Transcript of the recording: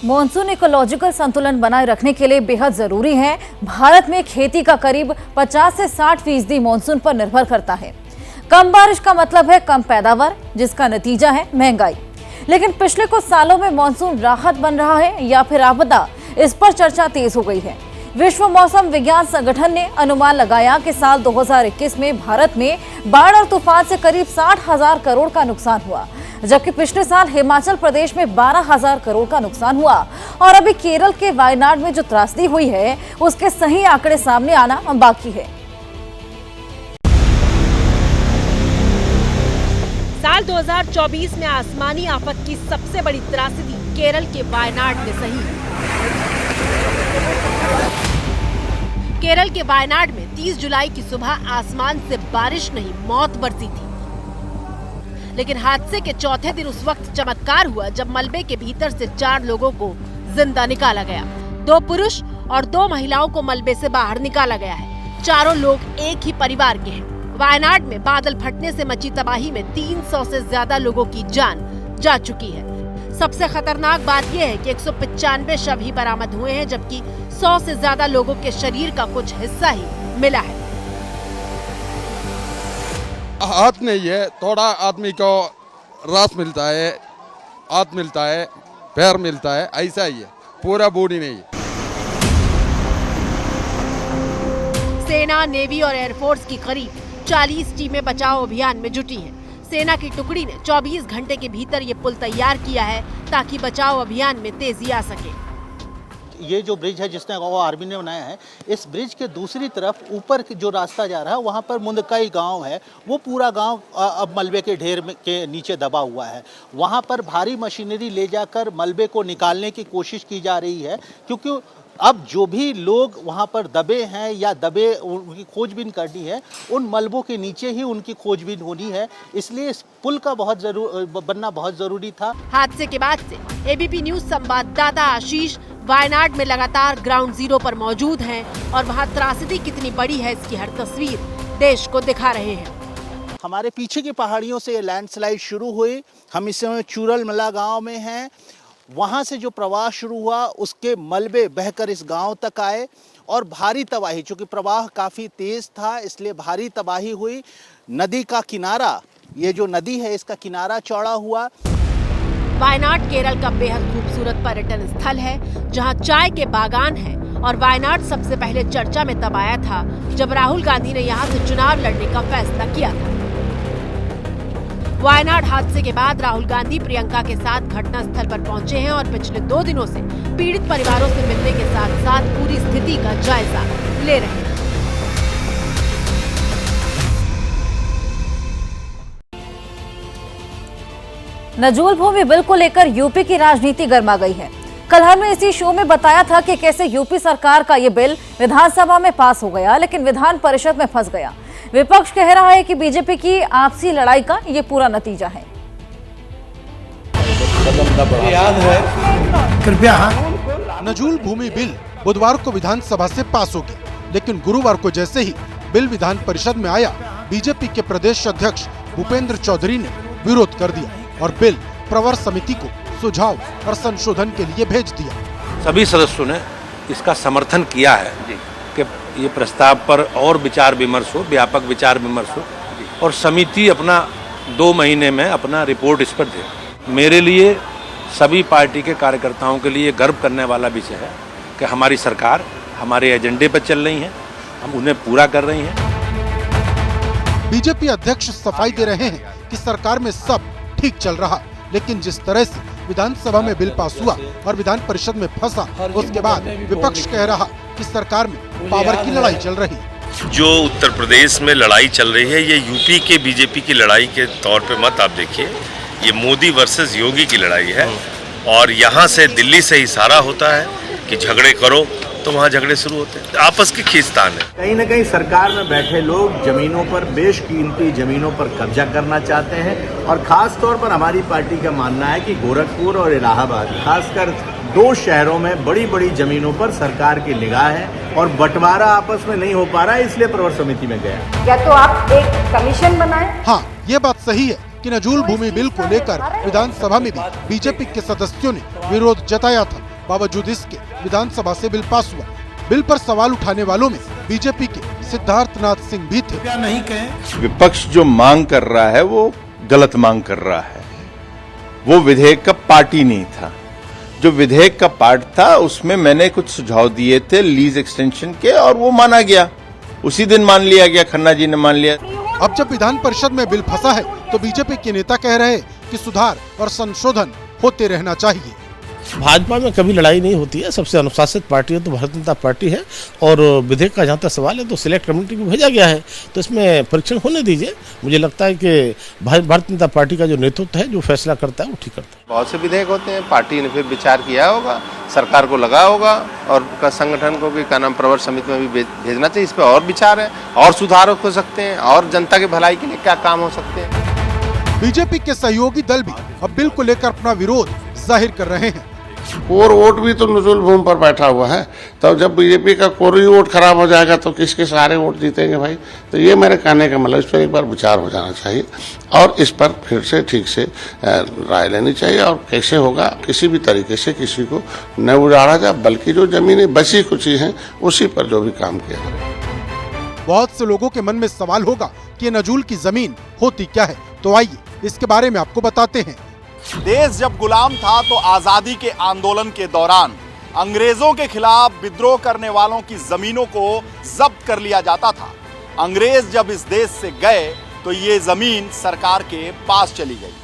Monsoon ecological संतुलन बनाए रखने के लिए बेहद जरूरी है। भारत में खेती का करीब 50 से 60% मॉनसून पर निर्भर करता है। कम बारिश का मतलब है कम पैदावार, जिसका नतीजा है महंगाई। लेकिन पिछले कुछ सालों में मॉनसून राहत बन रहा है या फिर आपदा, इस पर चर्चा तेज हो गई है। विश्व मौसम विज्ञान संगठन ने अनुमान लगाया कि साल 2021 में भारत में बाढ़ और तूफान से करीब 60,000 करोड़ का नुकसान हुआ, जबकि पिछले साल हिमाचल प्रदेश में 12,000 करोड़ का नुकसान हुआ। और अभी केरल के वायनाड में जो त्रासदी हुई है, उसके सही आंकड़े सामने आना बाकी है। साल 2024 में आसमानी आफत की सबसे बड़ी त्रासदी केरल के वायनाड में सही। केरल के वायनाड में 30 जुलाई की सुबह आसमान से बारिश नहीं, मौत बरसी थी। लेकिन हादसे के चौथे दिन उस वक्त चमत्कार हुआ जब मलबे के भीतर से 4 लोगों को जिंदा निकाला गया। 2 पुरुष और 2 महिलाओं को मलबे से बाहर निकाला गया है। चारों लोग एक ही परिवार के हैं। वायनाड में बादल फटने से मची तबाही में 300 से ज्यादा लोगों की जान जा चुकी है। सबसे खतरनाक बात यह है कि 195 शव ही बरामद हुए हैं, जबकि 100 से ज्यादा लोगों के शरीर का कुछ हिस्सा ही मिला है। हाथ नहीं है, थोड़ा आदमी को रास मिलता है, हाथ मिलता है, पैर मिलता है, ऐसा ही है, पूरा बॉडी नहीं है। सेना, नेवी और एयरफोर्स की करीब 40 टीमें बचाव अभियान में जुटी हैं। सेना की टुकड़ी ने 24 घंटे के भीतर ये पुल तैयार किया है ताकि बचाव अभियान में तेजी आ सके। ये जो ब्रिज है जिसने आर्मी ने बनाया है, इस ब्रिज के दूसरी तरफ ऊपर जो रास्ता जा रहा है वहाँ पर मुंदकई गांव है। वो पूरा गांव अब मलबे के ढेर के नीचे दबा हुआ है। वहाँ पर भारी मशीनरी ले जाकर मलबे को निकालने की कोशिश की जा रही है, क्योंकि अब जो भी लोग वहाँ पर दबे हैं या दबे उनकी खोजबीन करनी है, उन मलबों के नीचे ही उनकी खोजबीन होनी है। इसलिए इस पुल का बनना बहुत जरूरी था। हादसे के बाद से एबीपी न्यूज संवाददाता आशीष वायनाड में लगातार ग्राउंड जीरो पर मौजूद हैं और वहाँ त्रासदी कितनी बड़ी है इसकी हर तस्वीर देश को दिखा रहे हैं। हमारे पीछे की पहाड़ियों से लैंडस्लाइड शुरू हुई। हम इस समय चूरलमला गांव में हैं। वहाँ से जो प्रवाह शुरू हुआ उसके मलबे बहकर इस गांव तक आए और भारी तबाही, चूँकि प्रवाह काफ़ी तेज़ था इसलिए भारी तबाही हुई। नदी का किनारा, ये जो नदी है इसका किनारा चौड़ा हुआ। वायनाड केरल का बेहद खूबसूरत पर्यटन स्थल है, जहां चाय के बागान हैं और वायनाड सबसे पहले चर्चा में तब आया था जब राहुल गांधी ने यहां से चुनाव लड़ने का फैसला किया था। वायनाड हादसे के बाद राहुल गांधी प्रियंका के साथ घटना स्थल पर पहुंचे हैं और पिछले 2 दिनों से पीड़ित परिवारों से मिलने के साथ साथ पूरी स्थिति का जायजा ले रहे हैं। नजूल भूमि बिल को लेकर यूपी की राजनीति गर्मा गई है। कल हमने इसी शो में बताया था कि कैसे यूपी सरकार का ये बिल विधानसभा में पास हो गया, लेकिन विधान परिषद में फंस गया। विपक्ष कह रहा है कि बीजेपी की आपसी लड़ाई का ये पूरा नतीजा है। याद है कृपया। नजूल भूमि बिल बुधवार को विधानसभा से पास हो गया, लेकिन गुरुवार को जैसे ही बिल विधान परिषद में आया, बीजेपी के प्रदेश अध्यक्ष भूपेंद्र चौधरी ने विरोध कर दिया और बिल प्रवर समिति को सुझाव और संशोधन के लिए भेज दिया। सभी सदस्यों ने इसका समर्थन किया है कि ये प्रस्ताव पर और विचार विमर्श हो, व्यापक विचार विमर्श हो और समिति अपना 2 महीने में अपना रिपोर्ट इस पर दे। मेरे लिए, सभी पार्टी के कार्यकर्ताओं के लिए गर्व करने वाला विषय है कि हमारी सरकार हमारे एजेंडे पर चल रही है, हम उन्हें पूरा कर रही हैं। बीजेपी अध्यक्ष सफाई दे रहे हैं कि सरकार में सब ठीक चल रहा, लेकिन जिस तरह से विधानसभा में बिल पास हुआ और विधान परिषद में फंसा, उसके बाद विपक्ष कह रहा कि सरकार में पावर की लड़ाई चल रही। जो उत्तर प्रदेश में लड़ाई चल रही है, ये यूपी के बीजेपी की लड़ाई के तौर पे मत आप देखिए, ये मोदी वर्सेस योगी की लड़ाई है। और यहाँ से दिल्ली से इशारा होता है कि झगड़े करो, तो वहाँ झगड़े शुरू होते हैं। आपस की खींचतान है। कहीं न कहीं सरकार में बैठे लोग जमीनों पर, बेशकीमती जमीनों पर कब्जा करना चाहते हैं और खास तौर पर हमारी पार्टी का मानना है कि गोरखपुर और इलाहाबाद, खासकर 2 शहरों में बड़ी बड़ी जमीनों पर सरकार की निगाह है और बंटवारा आपस में नहीं हो पा रहा है, इसलिए प्रवर समिति में गया। या तो आप एक कमीशन बनाएं। हाँ, ये बात सही है कि नजूल भूमि बिल को लेकर विधानसभा में भी बीजेपी के सदस्यों ने विरोध जताया था। बावजूद इसके विधानसभा से बिल पास हुआ। बिल पर सवाल उठाने वालों में बीजेपी के सिद्धार्थनाथ सिंह भी थे। क्या नहीं कहें? विपक्ष जो मांग कर रहा है वो गलत मांग कर रहा है। वो विधेयक का पार्ट ही नहीं था। जो विधेयक का पार्ट था उसमें मैंने कुछ सुझाव दिए थे लीज एक्सटेंशन के, और वो माना गया, उसी दिन मान लिया गया, खन्ना जी ने मान लिया। अब जब विधान परिषद में बिल फंसा है तो बीजेपी के नेता कह रहे हैं कि सुधार और संशोधन होते रहना चाहिए। भाजपा में कभी लड़ाई नहीं होती है। सबसे अनुशासित पार्टी है तो भारतीय जनता पार्टी है, और विधेयक का जहाँ तक सवाल है तो सिलेक्ट कमेटी को भेजा गया है, तो इसमें परीक्षण होने दीजिए। मुझे लगता है कि भारतीय जनता पार्टी का जो नेतृत्व है, जो फैसला करता है, वो ठीक करता है। बहुत से विधेयक होते हैं, पार्टी ने फिर विचार किया होगा, सरकार को लगा होगा, और संगठन को भी क्या नाम प्रवर समिति में भी भेजना चाहिए। इस पर और विचार है, और सुधार हो सकते हैं, और जनता के भलाई के लिए क्या काम हो सकते हैं। बीजेपी के सहयोगी दल भी अब बिल को लेकर अपना विरोध जाहिर कर रहे हैं। कोर वोट भी तो नजूल भूमि पर बैठा हुआ है, तो जब बीजेपी का कोर ही वोट खराब हो जाएगा तो किसके सारे वोट जीतेंगे भाई। तो ये मेरे कहने का मतलब, इस पर एक बार विचार हो जाना चाहिए और इस पर फिर से ठीक से राय लेनी चाहिए, और कैसे होगा, किसी भी तरीके से किसी को न उजाड़ा जाए, बल्कि जो जमीनें बची कुची हैं उसी पर जो भी काम किया जाए। बहुत से लोगों के मन में सवाल होगा कि नजूल की जमीन होती क्या है, तो आइए इसके बारे में आपको बताते हैं। देश जब गुलाम था तो आजादी के आंदोलन के दौरान अंग्रेजों के खिलाफ विद्रोह करने वालों की जमीनों को जब्त कर लिया जाता था। अंग्रेज जब इस देश से गए तो ये जमीन सरकार के पास चली गई।